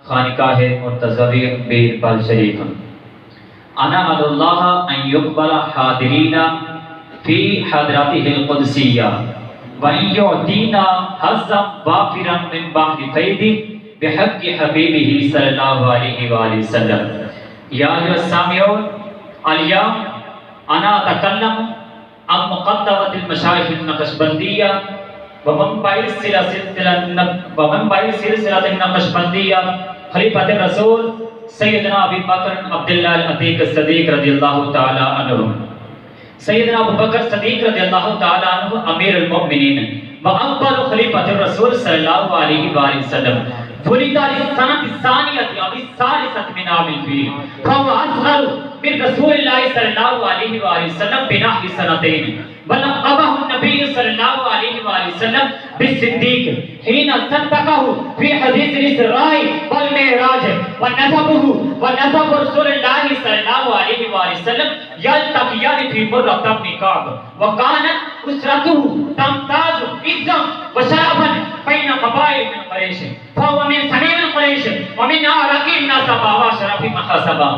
खानिकाह मुर्तज़वी बीरबल शरीफ। अना अल्लाह अन युक़बल हादिरीना फी हदरतिहिल क़ुदसिय्या व युअतीना हज़्ज़म वाफ़िरन मिन बहरि फ़ैदि बिहक़्क़ि हबीबिही सल्लल्लाहु अलैहि वसल्लम। या अय्युहस्सामिऊन अल-यौम अना अतकल्लमु अन मुक़द्दमतिल मशाइख़िन नक़शबंदिय्या व मनबइस सिलसिलतिन नक़शबंदिय्या खलीफाते रसूल सैयदना अबू बकर अब्दुल्लाह अल-अतीक सिद्दीक़ रज़ियल्लाहु तआला अन्हु। सैयदना अबू बकर सिद्दीक़ रज़ियल्लाहु तआला अन्हु अमीरुल मोमिनीन व अव्वल खलीफाते रसूल सल्लल्लाहु अलैहि वसल्लम। वुलिदा लिस्सनति सानियति अव सालिसति मिन आमिल फील फहुव असग़रु मिन रसूलिल्लाहि सल्लल्लाहु अलैहि वसल्लम बिनहवी सनतैन वलक़बहु नबी सल्लल्लाहु अलैहि वसल्लम बिस्सिद्दीक़ हिन सद्दक़हु फी हदीसिल इस्राई वल मिअराज व नसबहु व नसब रसूलिल्लाहि सल्लल्लाहु अलैहि वसल्लम यल्तक़ियान फी मुर्रत इब्न कअब व कानत उसरतुहु तमताज़ु इज़्ज़म व शरफन बैन क़बाइल मिन क़ुरैश फहुव मिन समीम क़ुरैश व मिन अरक़ि नसबा व शरफ़ि महसबा।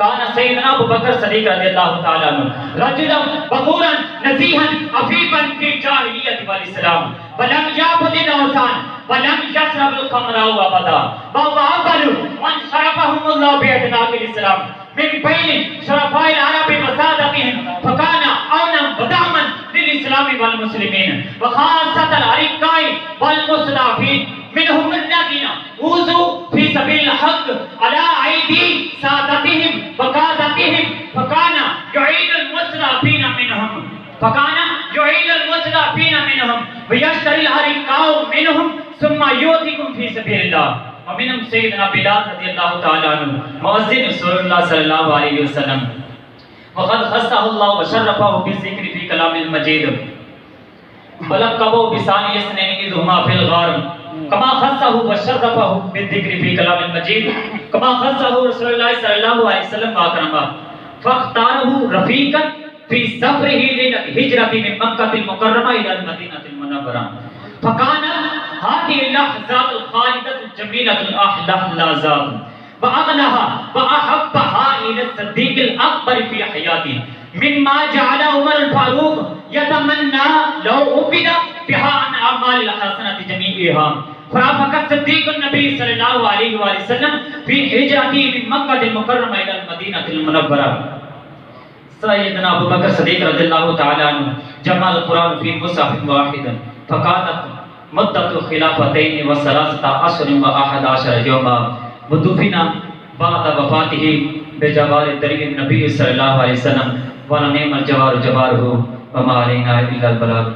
कान सैयदना अबू बकर सिद्दीक़ रज़ियल्लाहु तआला अन्हु रजुलन वक़ूरन नसीहन अफ़ीफ़न फी जाहिलियत वल इस्लाम वलम याबुदिल औसान वलम यशरबुल ख़म्रा अबदा व अव्वलु मन शरफ़हुमुल्लाहु बिअदनाक़िल इस्लाम मिन बैन शरफ़ाइल अरबि व सादतिहिम फ़काना औनम व दामन लिल इस्लाम वल मुस्लिमीन व ख़ासतल अरिक़ाइ वल मुस्तज़अफ़ीन मिनहुम अल्लज़ीना ऊज़ू फी सबीलिल हक़्क़ अला ऐदी सादतिहिम व क़ादतिहिम फ़काना युईनुल मुस्तज़अफ़ीन मिनहुम व यश्तरिल अरिक़ाउ मिनहुम सुम्मा युअतिकुम फी सबीलिल्लाह। व मिनहुम सय्यदना बिलाल रज़ियल्लाहु तआला अन्हु मुअज़्ज़िन रसूलुल्लाह सल्लल्लाहु अलैहि वसल्लम व क़द ख़स्सहु अल्लाहु व शर्रफ़हु बिज़िक्रि फी कलामिल मजीद वलक़बहु बिसानी इसनैन इज़ हुमा फिल गार कमा ख़स्सहु व शर्रफ़हु बिज़िक्रि फी कलामिल मजीद कमा ख़स्सहु रसूलुल्लाह सल्लल्लाहु अलैहि वसल्लम व अकरमा फ़ख्तारहु रफ़ीक़न फी सफ़रिही लिल हिजरति मिन मक्कतिल मुकर्रमा इलल मदीनतिल मुनव्वरा फ़काना हादिहिल लहज़ातुल ख़ालिदतुल जमीलतुल लहज़ात व अग़लाहा व अहब्बहा इला सिद्दीक़िल अकबर फी हयातिही मिम्मा जअला उमरुल फ़ारूक़ यतमन्ना लौ उबिदा बिहा अन अमालिल हसनति जमीइहा फ़राफ़क़ सिद्दीक़ुन नबी सल्लल्लाहु अलैहि वसल्लम फी हिजरतिही मिन मक्कतिल मुकर्रमा इलल मदीनतिल मुनव्वरा। सय्यदना अबू बकर सिद्दीक़ रज़ियल्लाहु तआला अन्हु जमाल कुरान फी मुसहफ़िन वाहिदन फ़कानत मुद्दतु ख़िलाफ़तैन व सलासता अशरिन व अहद अशर यौमा व दुफ़िना बअद वफ़ातिही बिजवारि दरीन नबी सल्लल्लाहु अलैहि वसल्लम व निअमल जवारु जवारुहु व मा अलैना इल्लल बलाग।